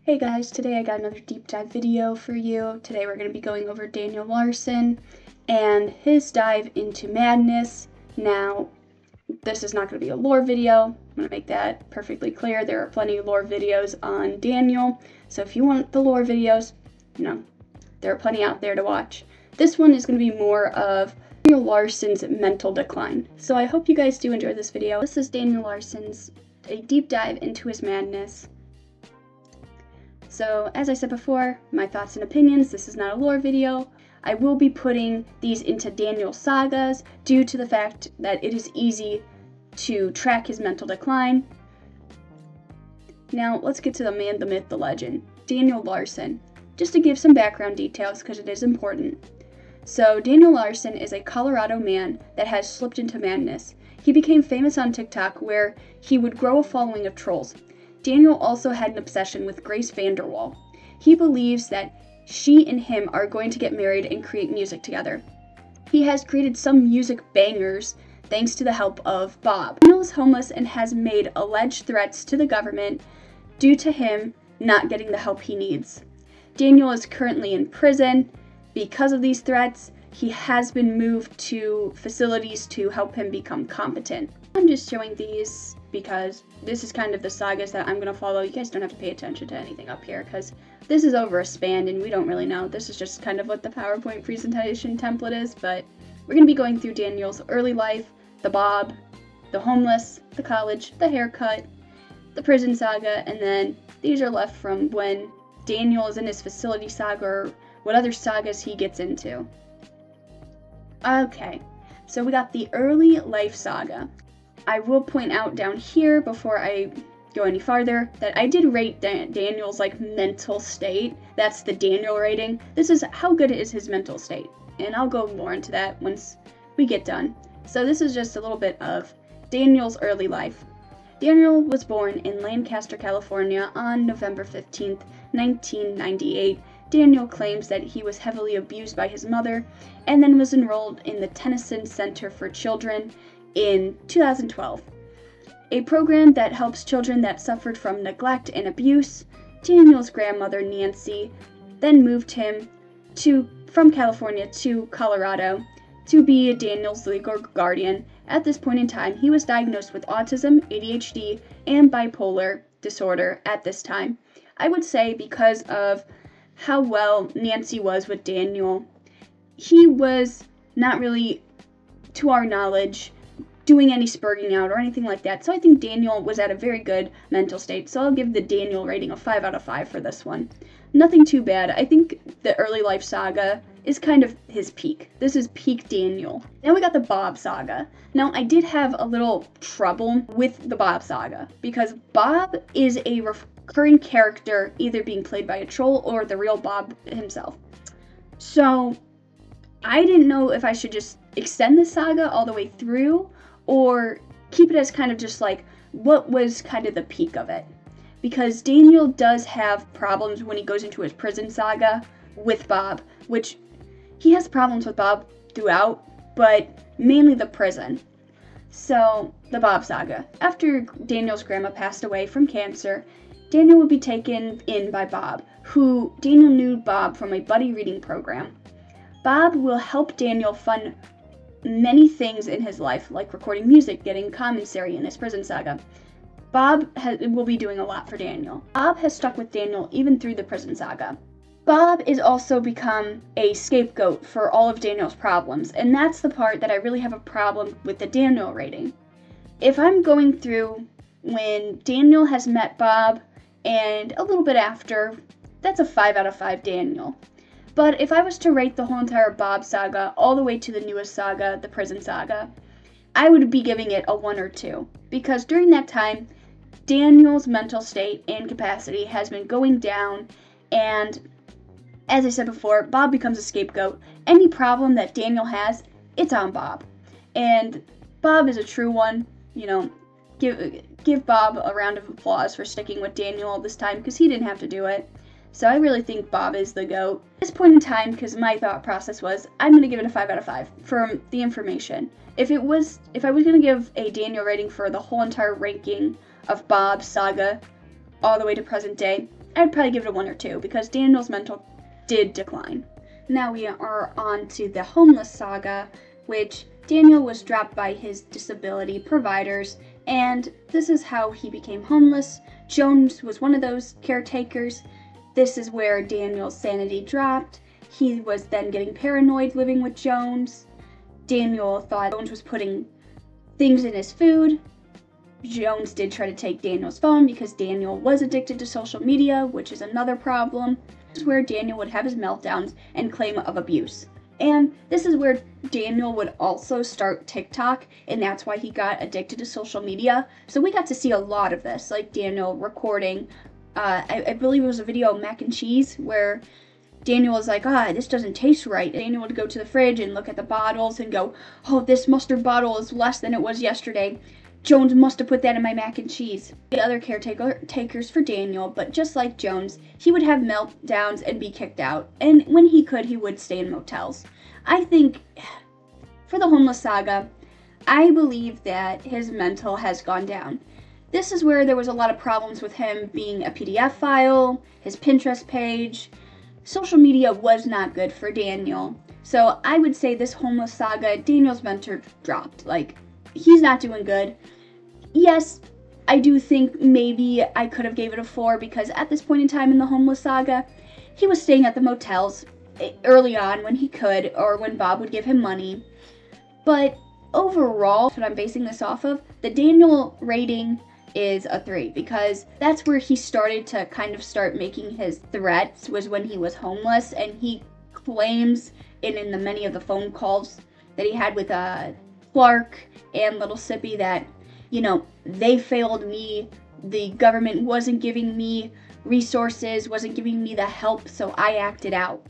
Hey guys, today I got another deep dive video for you. Today we're going to be going over Daniel Larson and his dive into madness. Now, this is not going to be a lore video. I'm going to make that perfectly clear. There are plenty of lore videos on Daniel, so if you want the lore videos, there are plenty out there to watch. This one is going to be more of Daniel Larson's mental decline. So I hope you guys do enjoy this video. This is Daniel Larson's a deep dive into his madness. So, as I said before, my thoughts and opinions, this is not a lore video. I will be putting these into Daniel sagas due to the fact that it is easy to track his mental decline. Now, let's get to the man, the myth, the legend, Daniel Larson. Just to give some background details because it is important. So, Daniel Larson is a Colorado man that has slipped into madness. He became famous on TikTok where he would grow a following of trolls. Daniel also had an obsession with Grace Vanderwall. He believes that she and him are going to get married and create music together. He has created some music bangers thanks to the help of Bob. Daniel is homeless and has made alleged threats to the government due to him not getting the help he needs. Daniel is currently in prison. Because of these threats, he has been moved to facilities to help him become competent. I'm just showing these because this is kind of the sagas that I'm going to follow. You guys don't have to pay attention to anything up here because this is over a span and we don't really know. This is just kind of what the PowerPoint presentation template is, but we're going to be going through Daniel's early life, the Bob, the homeless, the college, the haircut, the prison saga, and then these are left from when Daniel is in his facility saga or what other sagas he gets into. Okay, so we got the early life saga. I will point out down here before I go any farther that I did rate Daniel's mental state. That's the Daniel rating. This is how good is his mental state, and I'll go more into that once we get done. So this is just a little bit of Daniel's early life. Daniel was born in Lancaster, California on November 15th, 1998. Daniel claims that he was heavily abused by his mother and then was enrolled in the Tennyson Center for Children in 2012, a program that helps children that suffered from neglect and abuse. Daniel's grandmother, Nancy, then moved him from California to Colorado to be Daniel's legal guardian. At this point in time, he was diagnosed with autism, ADHD, and bipolar disorder at this time. I would say because of how well Nancy was with Daniel, he was not really, to our knowledge, doing any spurging out or anything like that. So I think Daniel was at a very good mental state. So I'll give the Daniel rating a 5 out of 5 for this one. Nothing too bad. I think the early life saga is kind of his peak. This is peak Daniel. Now we got the Bob saga. Now I did have a little trouble with the Bob saga because Bob is a recurring character either being played by a troll or the real Bob himself. So I didn't know if I should just extend the saga all the way through or keep it as kind of just what was kind of the peak of it. Because Daniel does have problems when he goes into his prison saga with Bob, which he has problems with Bob throughout, but mainly the prison. So, the Bob saga. After Daniel's grandma passed away from cancer, Daniel would be taken in by Bob, who Daniel knew Bob from a buddy reading program. Bob will help Daniel fund many things in his life, like recording music, getting commissary in his prison saga. Bob will be doing a lot for Daniel. Bob has stuck with Daniel even through the prison saga. Bob is also become a scapegoat for all of Daniel's problems, and that's the part that I really have a problem with the Daniel rating. If I'm going through when Daniel has met Bob and a little bit after, that's a 5 out of 5 Daniel. But if I was to rate the whole entire Bob saga all the way to the newest saga, the prison saga, I would be giving it a 1 or 2. Because during that time, Daniel's mental state and capacity has been going down, and as I said before, Bob becomes a scapegoat. Any problem that Daniel has, it's on Bob. And Bob is a true one. Give Bob a round of applause for sticking with Daniel all this time because he didn't have to do it. So I really think Bob is the GOAT. At this point in time, because my thought process was, I'm going to give it a 5 out of 5 for the information. If I was going to give a Daniel rating for the whole entire ranking of Bob's saga all the way to present day, I'd probably give it a 1 or 2 because Daniel's mental did decline. Now we are on to the homeless saga, which Daniel was dropped by his disability providers, and this is how he became homeless. Jones was one of those caretakers. This is where Daniel's sanity dropped. He was then getting paranoid living with Jones. Daniel thought Jones was putting things in his food. Jones did try to take Daniel's phone because Daniel was addicted to social media, which is another problem. This is where Daniel would have his meltdowns and claim of abuse. And this is where Daniel would also start TikTok, and that's why he got addicted to social media. So we got to see a lot of this, like Daniel recording, I believe it was a video of mac and cheese, where Daniel was like, this doesn't taste right. Daniel would go to the fridge and look at the bottles and go, this mustard bottle is less than it was yesterday. Jones must have put that in my mac and cheese. The other caretakers for Daniel, but just like Jones, he would have meltdowns and be kicked out. And when he could, he would stay in motels. I think, for the homeless saga, I believe that his mental has gone down. This is where there was a lot of problems with him being a PDF file, his Pinterest page. Social media was not good for Daniel. So I would say this homeless saga, Daniel's mentor dropped. He's not doing good. Yes, I do think maybe I could have gave it a 4 because at this point in time in the homeless saga, he was staying at the motels early on when he could, or when Bob would give him money. But overall, what I'm basing this off of, the Daniel rating is a 3 because that's where he started to kind of start making his threats, was when he was homeless, and he claims in the many of the phone calls that he had with Clark and Little Sippy that, they failed me, the government wasn't giving me resources, wasn't giving me the help, so I acted out.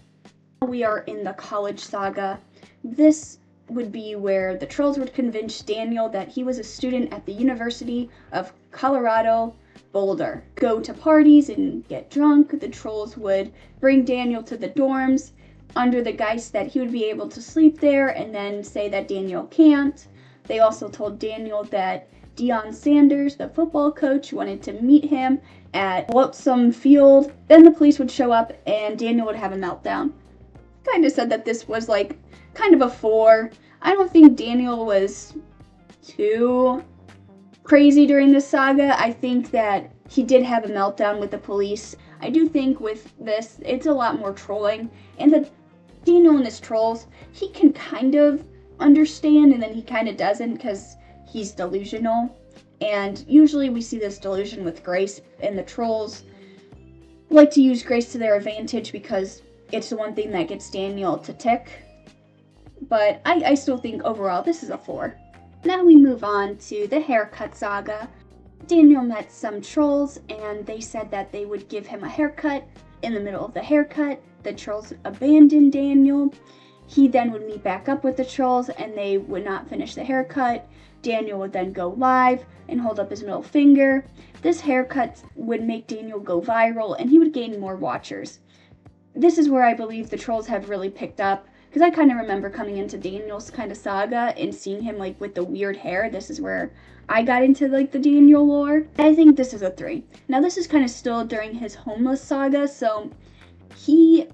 We are in the college saga. This would be where the trolls would convince Daniel that he was a student at the University of Colorado, Boulder. Go to parties and get drunk. The trolls would bring Daniel to the dorms under the guise that he would be able to sleep there, and then say that Daniel can't. They also told Daniel that Deion Sanders, the football coach, wanted to meet him at Lonesome Field. Then the police would show up and Daniel would have a meltdown. Kind of said that this was kind of a 4. I don't think Daniel was too crazy during this saga. I think that he did have a meltdown with the police. I do think with this, it's a lot more trolling, and that Daniel and his trolls, he can kind of understand, and then he kind of doesn't because he's delusional. And usually we see this delusion with Grace, and the trolls like to use Grace to their advantage because it's the one thing that gets Daniel to tick. But I still think overall this is a 4. Now we move on to the haircut saga. Daniel met some trolls and they said that they would give him a haircut. In the middle of the haircut, the trolls abandoned Daniel. He then would meet back up with the trolls and they would not finish the haircut. Daniel would then go live and hold up his middle finger. This haircut would make Daniel go viral and he would gain more watchers. This is where I believe the trolls have really picked up, because I kind of remember coming into Daniel's kind of saga and seeing him with the weird hair. This is where I got into the Daniel lore. I think this is a 3. Now this is kind of still during his homeless saga, so he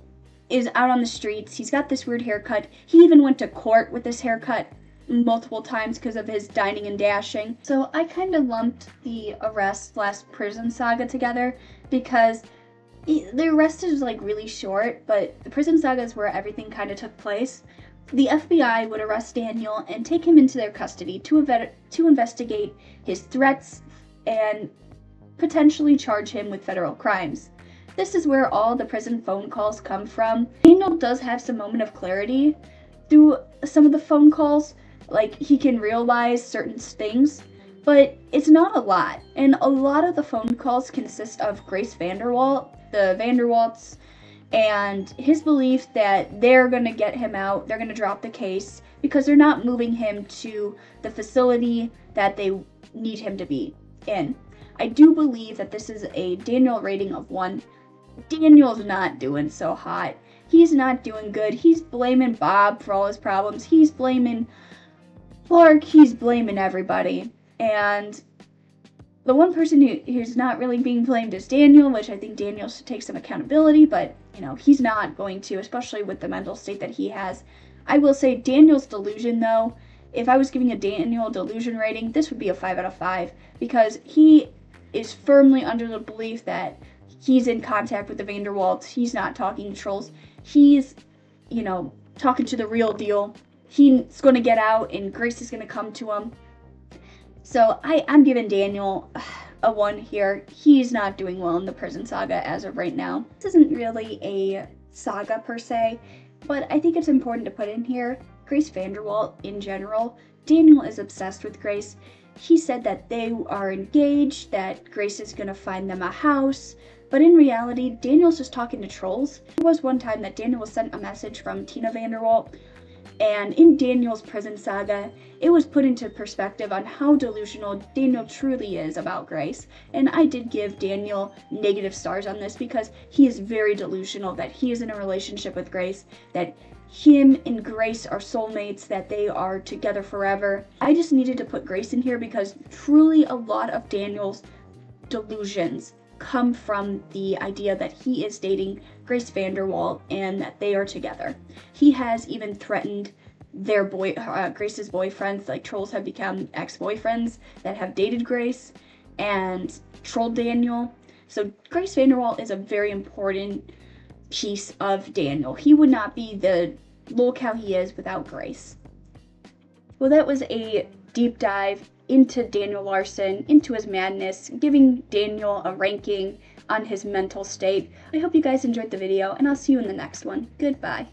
is out on the streets. He's got this weird haircut. He even went to court with this haircut multiple times because of his dining and dashing. So I kind of lumped the arrest/prison saga together because the arrest is really short, but the prison saga is where everything kind of took place. The FBI would arrest Daniel and take him into their custody to investigate his threats and potentially charge him with federal crimes. This is where all the prison phone calls come from. Daniel does have some moment of clarity through some of the phone calls, he can realize certain things, but it's not a lot. And a lot of the phone calls consist of Grace Vanderwalt, the Vanderwalts, and his belief that they're going to get him out, they're going to drop the case, because they're not moving him to the facility that they need him to be in. I do believe that this is a Daniel rating of 1. Daniel's not doing so hot. He's not doing good. He's blaming Bob for all his problems. He's blaming Clark. He's blaming everybody. And The one person who's not really being blamed is Daniel, which I think Daniel should take some accountability, but, you know, he's not going to, especially with the mental state that he has. I will say Daniel's delusion, though, if I was giving a Daniel delusion rating, this would be a 5 out of 5, because he is firmly under the belief that he's in contact with the Vanderwalts. He's not talking to trolls. He's, you know, talking to the real deal. He's going to get out, and Grace is going to come to him. So I'm giving Daniel a 1 here. He's not doing well in the prison saga as of right now. This isn't really a saga per se, but I think it's important to put in here. Grace Vanderwalt in general, Daniel is obsessed with Grace. He said that they are engaged, that Grace is going to find them a house, but in reality, Daniel's just talking to trolls. There was one time that Daniel was sent a message from Tina Vanderwalt, and in Daniel's prison saga, it was put into perspective on how delusional Daniel truly is about Grace. And I did give Daniel negative stars on this because he is very delusional that he is in a relationship with Grace, that him and Grace are soulmates, that they are together forever. I just needed to put Grace in here because truly a lot of Daniel's delusions come from the idea that he is dating Grace Vanderwalt and that they are together. He has even threatened their Grace's boyfriends, like trolls have become ex-boyfriends that have dated Grace and trolled Daniel. So Grace Vanderwalt is a very important piece of Daniel. He would not be the Lolcow he is without Grace. Well, that was a deep dive into Daniel Larson, into his madness, giving Daniel a ranking on his mental state. I hope you guys enjoyed the video, and I'll see you in the next one. Goodbye.